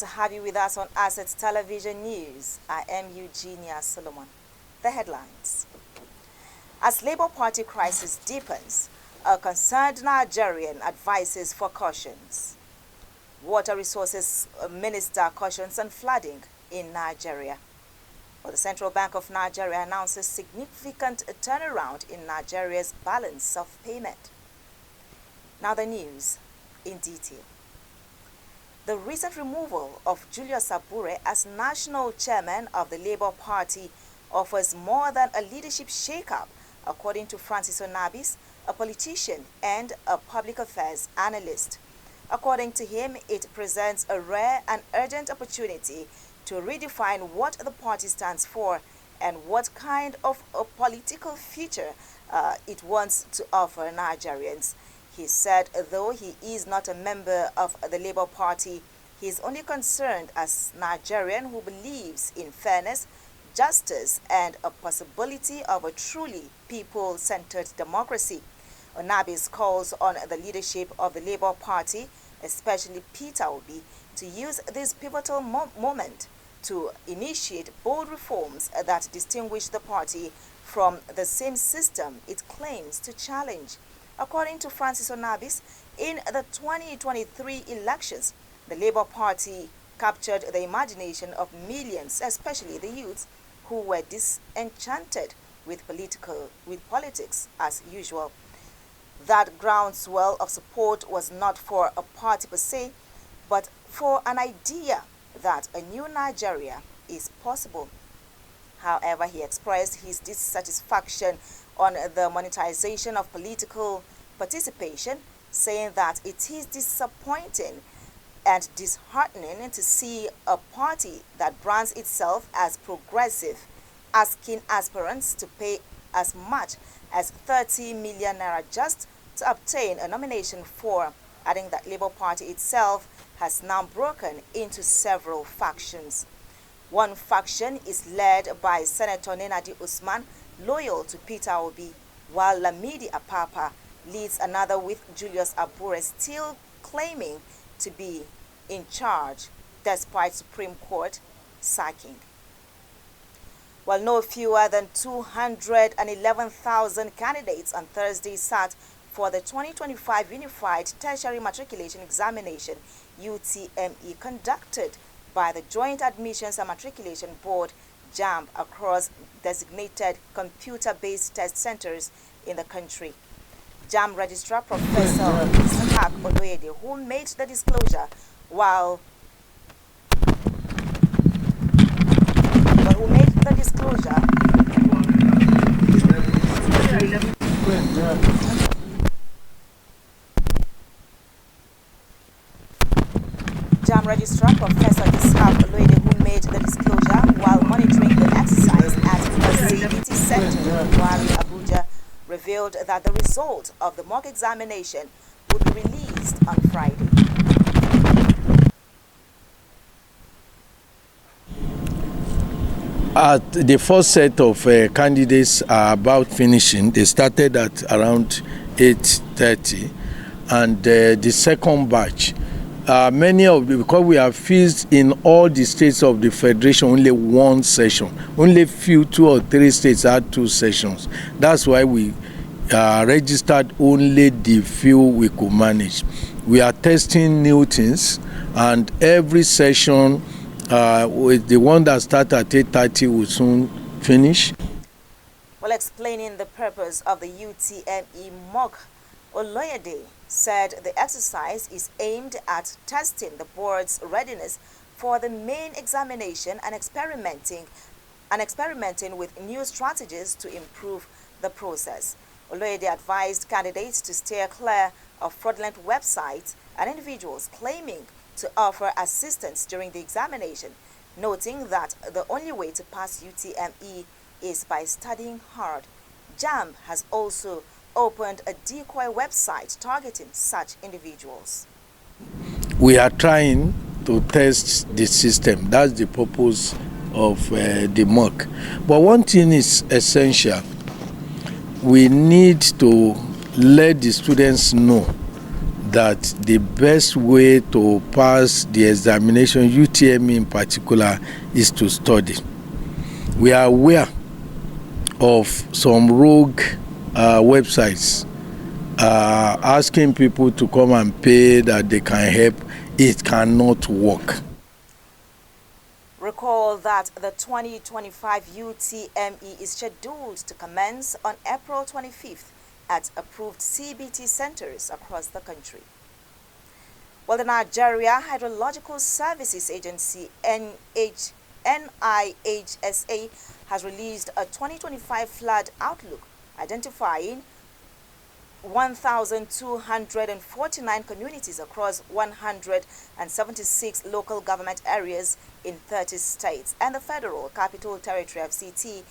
to have you with us on Assets Television News. I am Eugenia Solomon. The headlines. As Labour Party crisis deepens, a concerned Nigerian advises for cautions. Water Resources Minister cautions on flooding in Nigeria. Well, the Central Bank of Nigeria announces significant turnaround in Nigeria's balance of payment. Now the news in detail. The recent removal of Julius Abure as national chairman of the Labour Party offers more than a leadership shake-up, according to Francis Onabis, a politician and a public affairs analyst. According to him, it presents a rare and urgent opportunity to redefine what the party stands for and what kind of a political future it wants to offer Nigerians. He said, though he is not a member of the Labour Party, he is only concerned as Nigerian who believes in fairness, justice, and a possibility of a truly people-centered democracy. Onabis calls on the leadership of the Labour Party, especially Peter Obi, to use this pivotal moment to initiate bold reforms that distinguish the party from the same system it claims to challenge. According to Francis Onabis, in the 2023 elections, the Labour Party captured the imagination of millions, especially the youths, who were disenchanted with politics as usual. That groundswell of support was not for a party per se, but for an idea that a new Nigeria is possible. However, he expressed his dissatisfaction on the monetization of political participation, saying that it is disappointing and disheartening to see a party that brands itself as progressive asking aspirants to pay as much as 30 million naira just to obtain a nomination for, adding that Labour Party itself has now broken into several factions. One faction is led by Senator Nenadi Usman, loyal to Peter Obi, while Lamidi Apapa leads another with Julius Abure still claiming to be in charge despite Supreme Court sacking. While no fewer than 211,000 candidates on Thursday sat for the 2025 Unified Tertiary Matriculation Examination UTME conducted by the Joint Admissions and Matriculation Board JAMB across designated computer-based test centers in the country. JAMB Registrar Professor Ishaq Oloyede, who made the disclosure JAMB Registrar Professor Ishaq Oloyede, who made the disclosure while monitoring the exercise at the CBT Center in Wari, Abuja, revealed that the result of the mock examination would be released on Friday. The first set of candidates are about finishing. They started at around 8:30, and the second batch, because we have fixed in all the states of the federation only one session. Only few 2 or 3 states had 2 sessions. That's why we registered only the few we could manage. We are testing new things, and every session with the one that started at 8:30 will soon finish. While explaining the purpose of the UTME mock, Oloyede said the exercise is aimed at testing the board's readiness for the main examination and experimenting with new strategies to improve the process. Oloyede advised candidates to steer clear of fraudulent websites and individuals claiming to offer assistance during the examination, noting that the only way to pass UTME is by studying hard. JAMB has also opened a decoy website targeting such individuals. We are trying to test the system. That's the purpose of the mock. But one thing is essential. We need to let the students know that the best way to pass the examination, UTME in particular, is to study. We are aware of some rogue websites asking people to come and pay that they can help. It cannot work. Recall that the 2025 UTME is scheduled to commence on April 25th at approved CBT centers across the country. Well, the Nigeria Hydrological Services Agency, NIHSA, has released a 2025 flood outlook identifying 1,249 communities across 176 local government areas in 30 states and the Federal Capital Territory FCT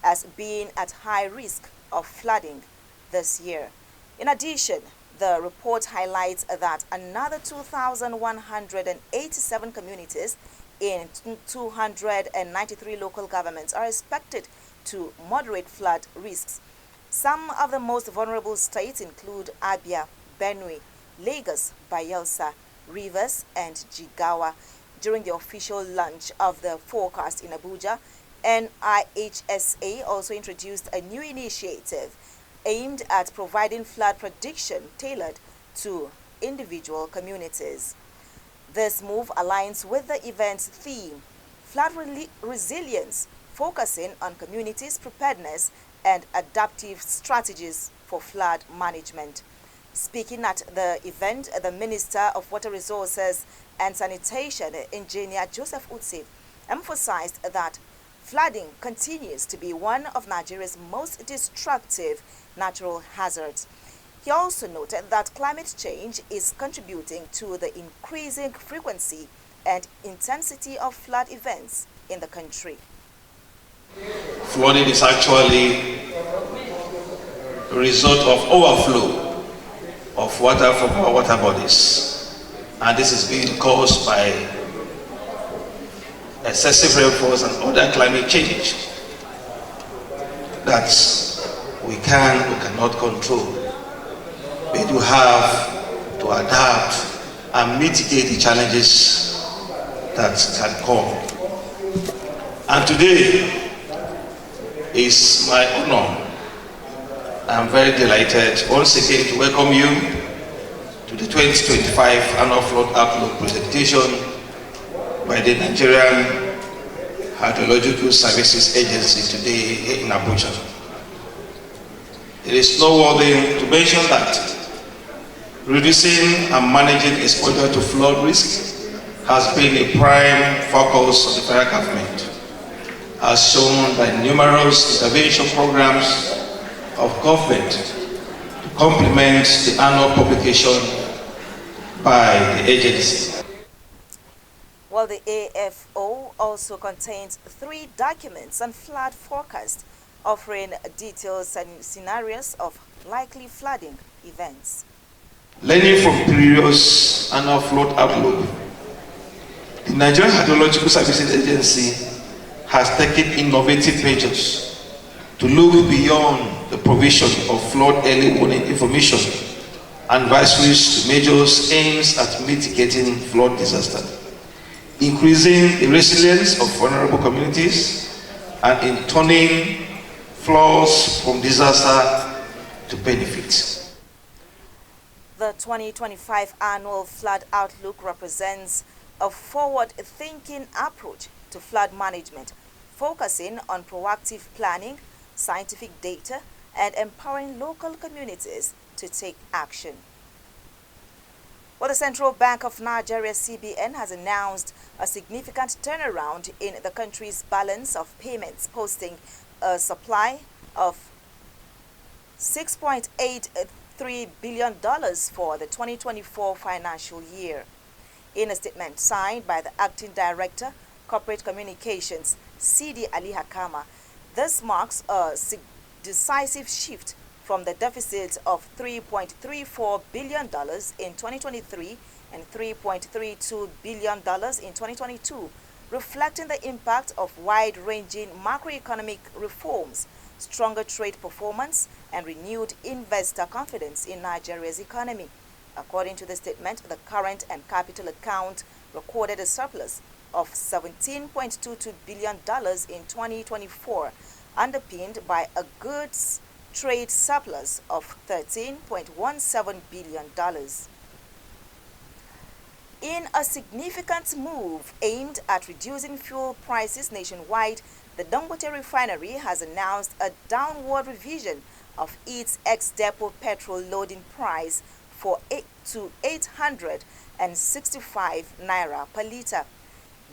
as being at high risk of flooding this year. In addition, the report highlights that another 2,187 communities in 293 local governments are expected to moderate flood risks. Some of the most vulnerable states include Abia, Benue, Lagos, Bayelsa, Rivers, and Jigawa. During the official launch of the forecast in Abuja, NIHSA also introduced a new initiative aimed at providing flood prediction tailored to individual communities. This move aligns with the event's theme, Flood Resilience, focusing on communities' preparedness and adaptive strategies for flood management. Speaking at the event, the Minister of Water Resources and Sanitation, Engineer Joseph Utse, emphasized that flooding continues to be one of Nigeria's most destructive natural hazards. He also noted that climate change is contributing to the increasing frequency and intensity of flood events in the country. Flooding is actually a result of overflow of water from our water bodies, and this is being caused by excessive rainfalls and other climate change that we cannot control. We do have to adapt and mitigate the challenges that can come. And today is my honor. I'm very delighted once again to welcome you to the 2025 Annual Flood Outlook presentation by the Nigeria Hydrological Services Agency today here in Abuja. It is noteworthy to mention that reducing and managing exposure to flood risk has been a prime focus of the federal government, as shown by numerous intervention programs of government to complement the annual publication by the agency. Well, the AFO also contains 3 documents on flood forecast, offering details and scenarios of likely flooding events. Learning from previous annual flood outlook, the Nigeria Hydrological Services Agency has taken innovative measures to look beyond the provision of flood early warning information and advisories to measures aimed at mitigating flood disaster, increasing the resilience of vulnerable communities, and in turning flaws from disaster to benefit. The 2025 Annual Flood Outlook represents a forward-thinking approach to flood management, focusing on proactive planning, scientific data, and empowering local communities to take action. Well, the Central Bank of Nigeria, CBN, has announced a significant turnaround in the country's balance of payments, posting a supply of $6.83 billion for the 2024 financial year. In a statement signed by the Acting Director, Corporate Communications, CD Ali Hakama, this marks a decisive shift from the deficit of $3.34 billion in 2023 and $3.32 billion in 2022, reflecting the impact of wide-ranging macroeconomic reforms, stronger trade performance, and renewed investor confidence in Nigeria's economy. According to the statement, the current and capital account recorded a surplus of $17.22 billion in 2024, underpinned by a goods trade surplus of $13.17 billion. In a significant move aimed at reducing fuel prices nationwide, the Dangote refinery has announced a downward revision of its ex-depot petrol loading price to 865 naira per litre.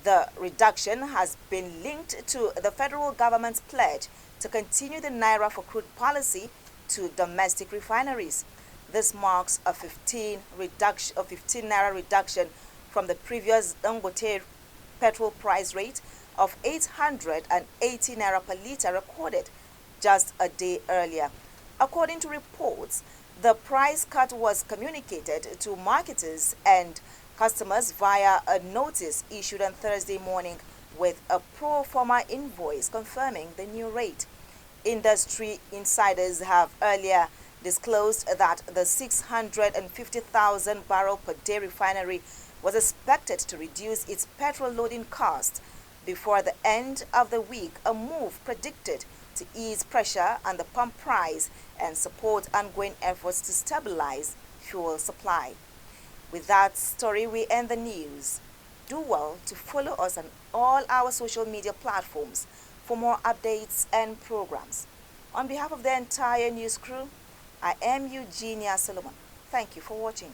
The reduction has been linked to the federal government's pledge to continue the naira for crude policy to domestic refineries. This marks a 15 naira reduction from the previous Dangote petrol price rate of 880 naira per litre recorded just a day earlier. According to reports, the price cut was communicated to marketers and customers via a notice issued on Thursday morning with a pro forma invoice confirming the new rate. Industry insiders have earlier disclosed that the 650,000 barrel per day refinery was expected to reduce its petrol loading cost before the end of the week, a move predicted to ease pressure on the pump price and support ongoing efforts to stabilize fuel supply. With that story, we end the news. Do well to follow us on all our social media platforms for more updates and programs. On behalf of the entire news crew, I am Eugenia Solomon. Thank you for watching.